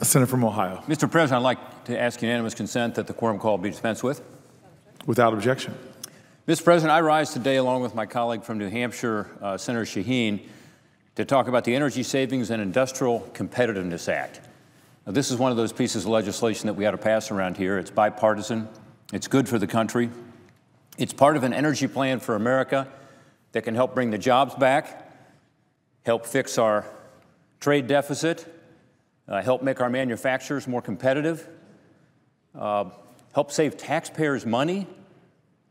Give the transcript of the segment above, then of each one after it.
Senator from Ohio. Mr. President, I'd like to ask unanimous consent that the quorum call be dispensed with. Without objection. Mr. President, I rise today along with my colleague from New Hampshire, Senator Shaheen, to talk about the Energy Savings and Industrial Competitiveness Act. Now, this is one of those pieces of legislation that we ought to pass around here. It's bipartisan. It's good for the country. It's part of an energy plan for America that can help bring the jobs back, help fix our trade deficit, help make our manufacturers more competitive, help save taxpayers money,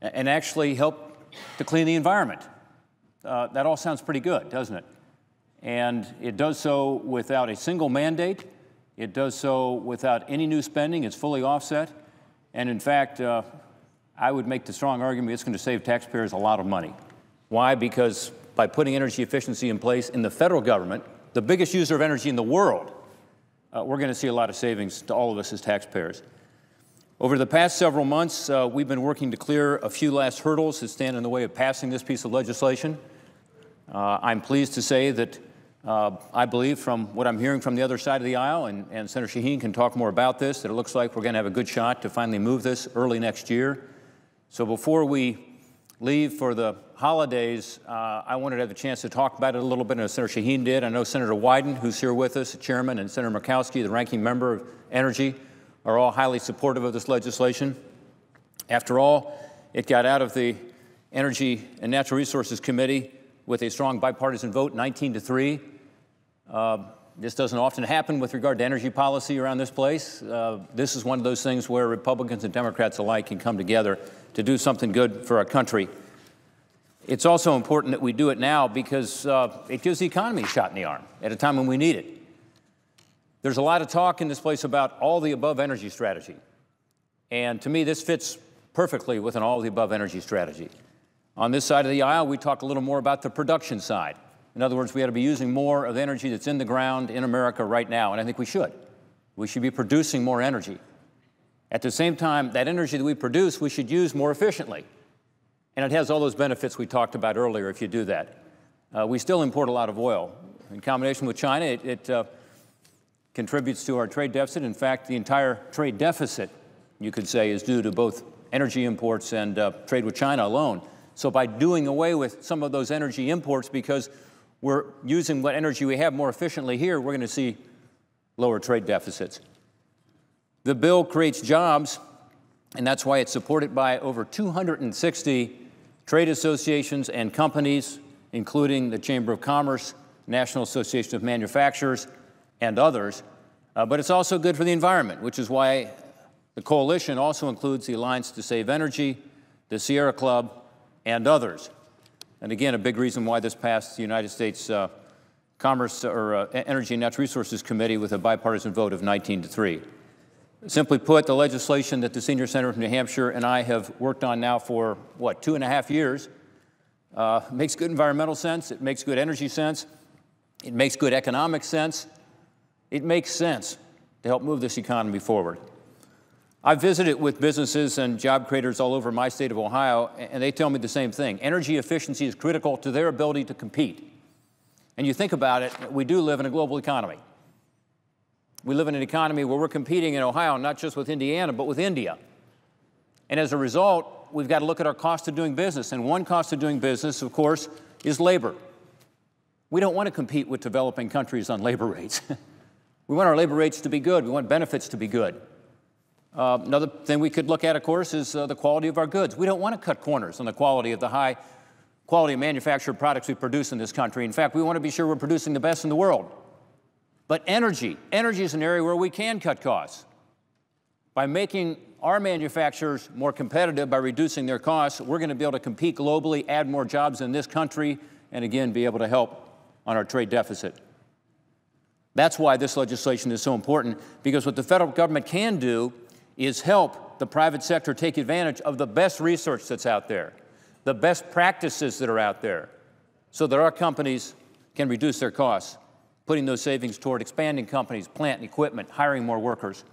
and actually help to clean the environment. That all sounds pretty good, doesn't it? And it does so without a single mandate. It does so without any new spending. It's fully offset. And in fact, I would make the strong argument it's going to save taxpayers a lot of money. Why? Because by putting energy efficiency in place in the federal government, the biggest user of energy in the world, we're going to see a lot of savings to all of us as taxpayers. Over the past several months, we've been working to clear a few last hurdles that stand in the way of passing this piece of legislation. I'm pleased to say that I believe from what I'm hearing from the other side of the aisle, and Senator Shaheen can talk more about this, that it looks like we're going to have a good shot to finally move this early next year. So before we leave for the holidays, I wanted to have a chance to talk about it a little bit, as Senator Shaheen did. I know Senator Wyden, who's here with us, the chairman, and Senator Murkowski, the ranking member of Energy, are all highly supportive of this legislation. After all, it got out of the Energy and Natural Resources Committee with a strong bipartisan vote, 19-3. This doesn't often happen with regard to energy policy around this place. This is one of those things where Republicans and Democrats alike can come together to do something good for our country. It's also important that we do it now because it gives the economy a shot in the arm at a time when we need it. There's a lot of talk in this place about all the above energy strategy. And to me, this fits perfectly with an all the above energy strategy. On this side of the aisle, we talk a little more about the production side. In other words, we ought to be using more of the energy that's in the ground in America right now, and I think we should. We should be producing more energy. At the same time, that energy that we produce, we should use more efficiently. And it has all those benefits we talked about earlier if you do that. We still import a lot of oil. In combination with China, it contributes to our trade deficit. In fact, the entire trade deficit, you could say, is due to both energy imports and trade with China alone. So by doing away with some of those energy imports, because we're using what energy we have more efficiently here, we're going to see lower trade deficits. The bill creates jobs, and that's why it's supported by over 260 trade associations and companies, including the Chamber of Commerce, National Association of Manufacturers, and others. But it's also good for the environment, which is why the coalition also includes the Alliance to Save Energy, the Sierra Club, and others. And again, a big reason why this passed the United States Energy and Natural Resources Committee with a bipartisan vote of 19-3. Simply put, the legislation that the senior senator from New Hampshire and I have worked on now for, 2.5 years, makes good environmental sense, it makes good energy sense, it makes good economic sense, it makes sense to help move this economy forward. I've visited with businesses and job creators all over my state of Ohio, and they tell me the same thing. Energy efficiency is critical to their ability to compete. And you think about it, we do live in a global economy. We live in an economy where we're competing in Ohio, not just with Indiana, but with India. And as a result, we've got to look at our cost of doing business. And one cost of doing business, of course, is labor. We don't want to compete with developing countries on labor rates. We want our labor rates to be good. We want benefits to be good. Another thing we could look at, of course, is the quality of our goods. We don't want to cut corners on the quality of the high quality of manufactured products we produce in this country. In fact, we want to be sure we're producing the best in the world. But energy is an area where we can cut costs. By making our manufacturers more competitive, by reducing their costs, we're going to be able to compete globally, add more jobs in this country, and again, be able to help on our trade deficit. That's why this legislation is so important, because what the federal government can do is help the private sector take advantage of the best research that's out there, the best practices that are out there, so that our companies can reduce their costs, putting those savings toward expanding companies, plant and equipment, hiring more workers.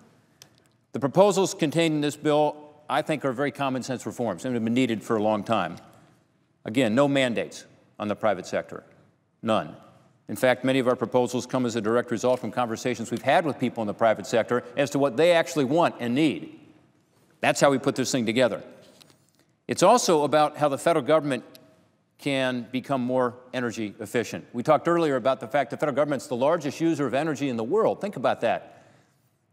The proposals contained in this bill, I think, are very common sense reforms and have been needed for a long time. Again, no mandates on the private sector, none. In fact, many of our proposals come as a direct result from conversations we've had with people in the private sector as to what they actually want and need. That's how we put this thing together. It's also about how the federal government can become more energy efficient. We talked earlier about the fact the federal government's the largest user of energy in the world. Think about that.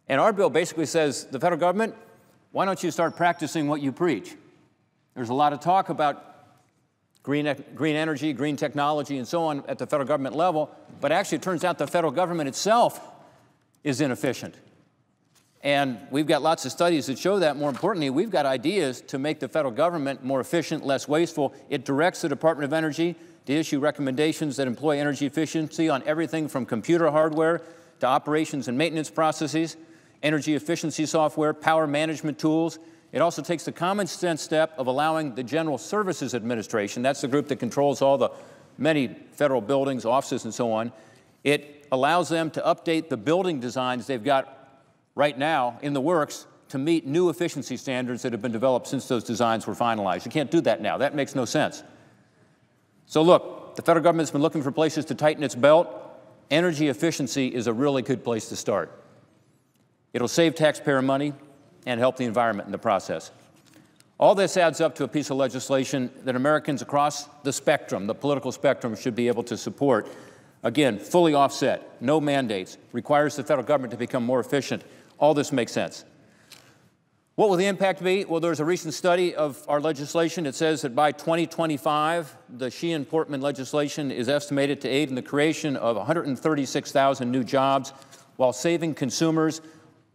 And our bill basically says, the federal government, why don't you start practicing what you preach? There's a lot of talk about green energy, green technology, and so on at the federal government level, but actually it turns out the federal government itself is inefficient. And we've got lots of studies that show that. More importantly, we've got ideas to make the federal government more efficient, less wasteful. It directs the Department of Energy to issue recommendations that employ energy efficiency on everything from computer hardware to operations and maintenance processes, energy efficiency software, power management tools. It also takes the common sense step of allowing the General Services Administration, that's the group that controls all the many federal buildings, offices, and so on. It allows them to update the building designs they've got right now in the works to meet new efficiency standards that have been developed since those designs were finalized. You can't do that now. That makes no sense. So look, the federal government's been looking for places to tighten its belt. Energy efficiency is a really good place to start. It'll save taxpayer money and help the environment in the process. All this adds up to a piece of legislation that Americans across the spectrum, the political spectrum, should be able to support. Again, fully offset, no mandates, requires the federal government to become more efficient. All this makes sense. What will the impact be? Well, there's a recent study of our legislation. It says that by 2025, the Shaheen-Portman legislation is estimated to aid in the creation of 136,000 new jobs while saving consumers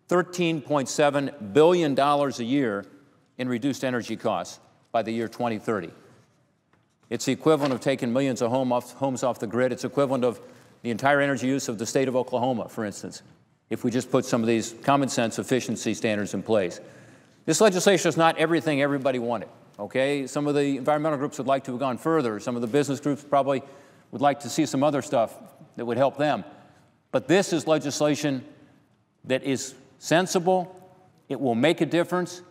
$13.7 billion a year in reduced energy costs by the year 2030. It's the equivalent of taking millions of homes off the grid. It's equivalent of the entire energy use of the state of Oklahoma, for instance, if we just put some of these common sense efficiency standards in place. This legislation is not everything everybody wanted, okay? Some of the environmental groups would like to have gone further. Some of the business groups probably would like to see some other stuff that would help them. But this is legislation that is sensible. It will make a difference.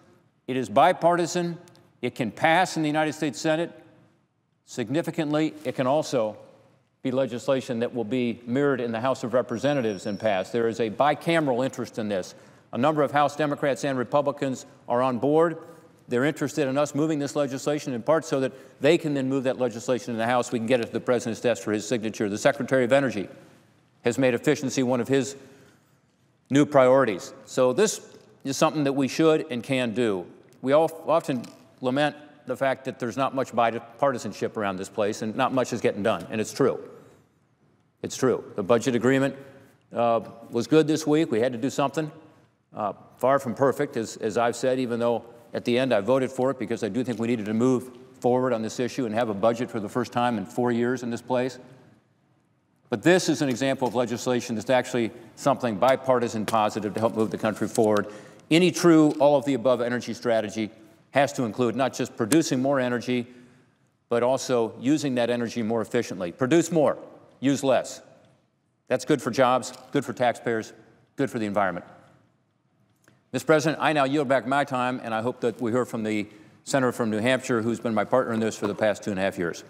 It is bipartisan. It can pass in the United States Senate. Significantly, it can also be legislation that will be mirrored in the House of Representatives and passed. There is a bicameral interest in this. A number of House Democrats and Republicans are on board. They're interested in us moving this legislation in part so that they can then move that legislation in the House. We can get it to the President's desk for his signature. The Secretary of Energy has made efficiency one of his new priorities. So this is something that we should and can do. We often lament the fact that there's not much bipartisanship around this place and not much is getting done, and it's true. It's true. The budget agreement was good this week. We had to do something. Far from perfect, as I've said, even though at the end I voted for it because I do think we needed to move forward on this issue and have a budget for the first time in 4 years in this place. But this is an example of legislation that's actually something bipartisan positive to help move the country forward. Any true all-of-the-above energy strategy has to include not just producing more energy, but also using that energy more efficiently. Produce more, use less. That's good for jobs, good for taxpayers, good for the environment. Mr. President, I now yield back my time, and I hope that we hear from the senator from New Hampshire, who's been my partner in this for the past 2.5 years.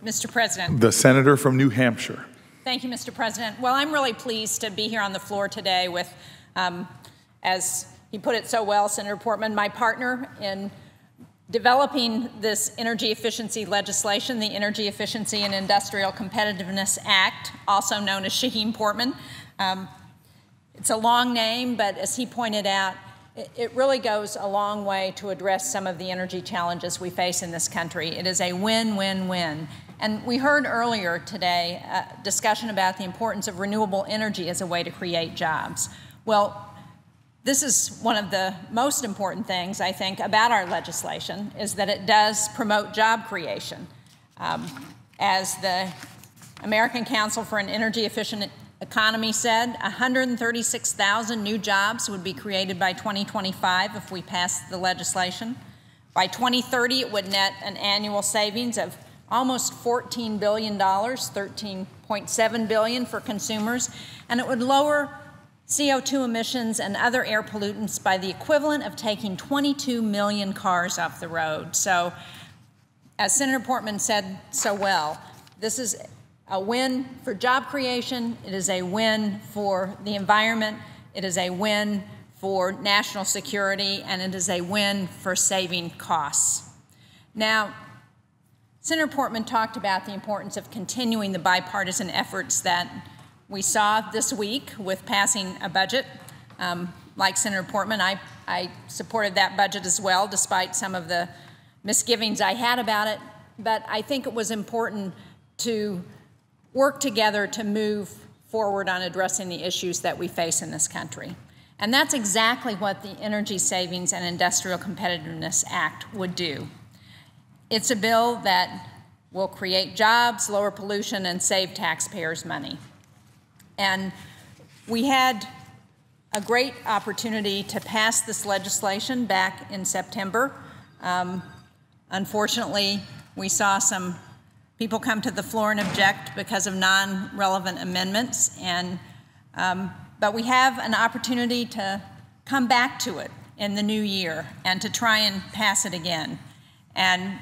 Mr. President. The senator from New Hampshire. Thank you, Mr. President. Well, I'm really pleased to be here on the floor today with, as he put it so well, Senator Portman, my partner in developing this energy efficiency legislation, the Energy Efficiency and Industrial Competitiveness Act, also known as Shaheen-Portman. It's a long name, but as he pointed out, it really goes a long way to address some of the energy challenges we face in this country. It is a win-win-win. And we heard earlier today a discussion about the importance of renewable energy as a way to create jobs. Well, this is one of the most important things, I think, about our legislation, is that it does promote job creation. As the American Council for an Energy Efficient Economy said, 136,000 new jobs would be created by 2025 if we passed the legislation. By 2030, it would net an annual savings of almost $14 billion, $13.7 billion for consumers, and it would lower CO2 emissions and other air pollutants by the equivalent of taking 22 million cars off the road. So, as Senator Portman said so well, this is a win for job creation, it is a win for the environment, it is a win for national security, and it is a win for saving costs. Now, Senator Portman talked about the importance of continuing the bipartisan efforts that we saw this week with passing a budget. Like Senator Portman, I supported that budget as well, despite some of the misgivings I had about it. But I think it was important to work together to move forward on addressing the issues that we face in this country. And that's exactly what the Energy Savings and Industrial Competitiveness Act would do. It's a bill that will create jobs, lower pollution, and save taxpayers money. And we had a great opportunity to pass this legislation back in September. Unfortunately, we saw some people come to the floor and object because of non-relevant amendments, but we have an opportunity to come back to it in the new year and to try and pass it again. And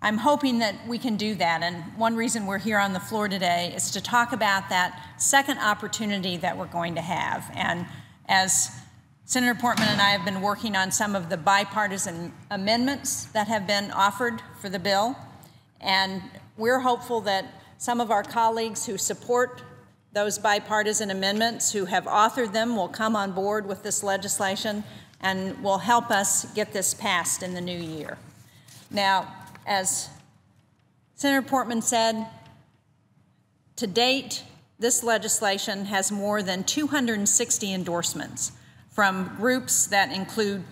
I'm hoping that we can do that, and one reason we're here on the floor today is to talk about that second opportunity that we're going to have. And as Senator Portman and I have been working on some of the bipartisan amendments that have been offered for the bill, and we're hopeful that some of our colleagues who support those bipartisan amendments, who have authored them, will come on board with this legislation and will help us get this passed in the new year. Now, as Senator Portman said, to date, this legislation has more than 260 endorsements from groups that include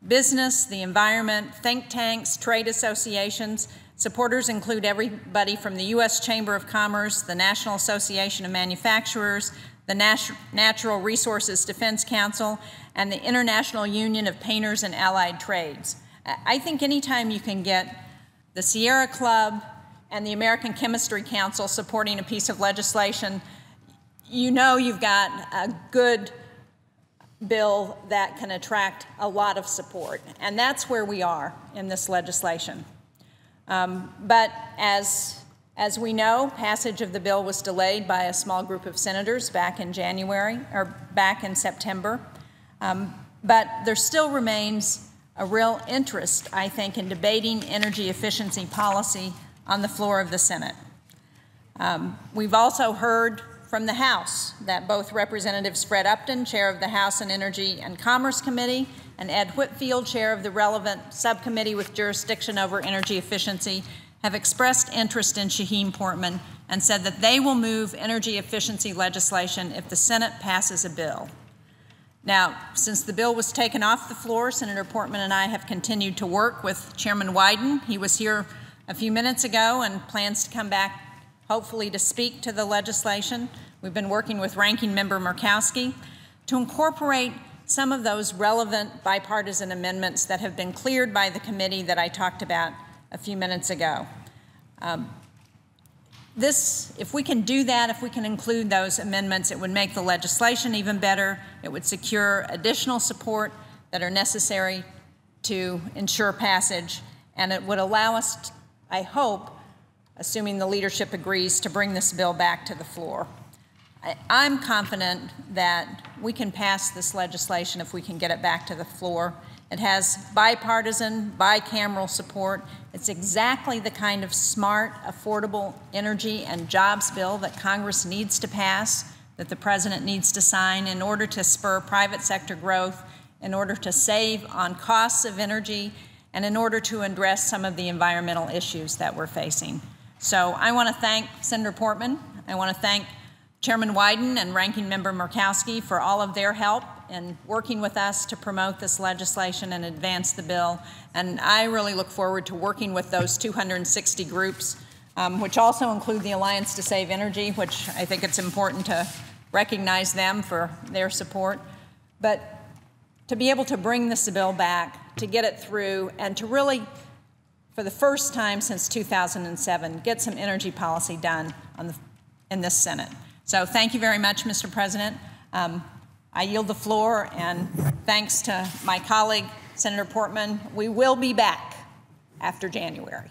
business, the environment, think tanks, trade associations. Supporters include everybody from the U.S. Chamber of Commerce, the National Association of Manufacturers, the Natural Resources Defense Council, and the International Union of Painters and Allied Trades. I think anytime you can get the Sierra Club and the American Chemistry Council supporting a piece of legislation, you know you've got a good bill that can attract a lot of support. And that's where we are in this legislation. But as we know, passage of the bill was delayed by a small group of senators back in September. But there still remains a real interest, I think, in debating energy efficiency policy on the floor of the Senate. We've also heard from the House that both Representatives Fred Upton, chair of the House Energy and Commerce Committee, and Ed Whitfield, chair of the relevant subcommittee with jurisdiction over energy efficiency, have expressed interest in Shaheen Portman and said that they will move energy efficiency legislation if the Senate passes a bill. Now, since the bill was taken off the floor, Senator Portman and I have continued to work with Chairman Wyden. He was here a few minutes ago and plans to come back, hopefully, to speak to the legislation. We've been working with Ranking Member Murkowski to incorporate some of those relevant bipartisan amendments that have been cleared by the committee that I talked about a few minutes ago. If we can do that, if we can include those amendments, it would make the legislation even better. It would secure additional support that are necessary to ensure passage, and it would allow us, I hope, assuming the leadership agrees, to bring this bill back to the floor. I'm confident that we can pass this legislation if we can get it back to the floor. It has bipartisan, bicameral support. It's exactly the kind of smart, affordable energy and jobs bill that Congress needs to pass, that the President needs to sign in order to spur private sector growth, in order to save on costs of energy, and in order to address some of the environmental issues that we're facing. So I want to thank Senator Portman. I want to thank Chairman Wyden and Ranking Member Murkowski for all of their help in working with us to promote this legislation and advance the bill. And I really look forward to working with those 260 groups, which also include the Alliance to Save Energy, which I think it's important to recognize them for their support. But to be able to bring this bill back, to get it through, and to really, for the first time since 2007, get some energy policy done in this Senate. So thank you very much, Mr. President. I yield the floor, and thanks to my colleague, Senator Portman, we will be back after January.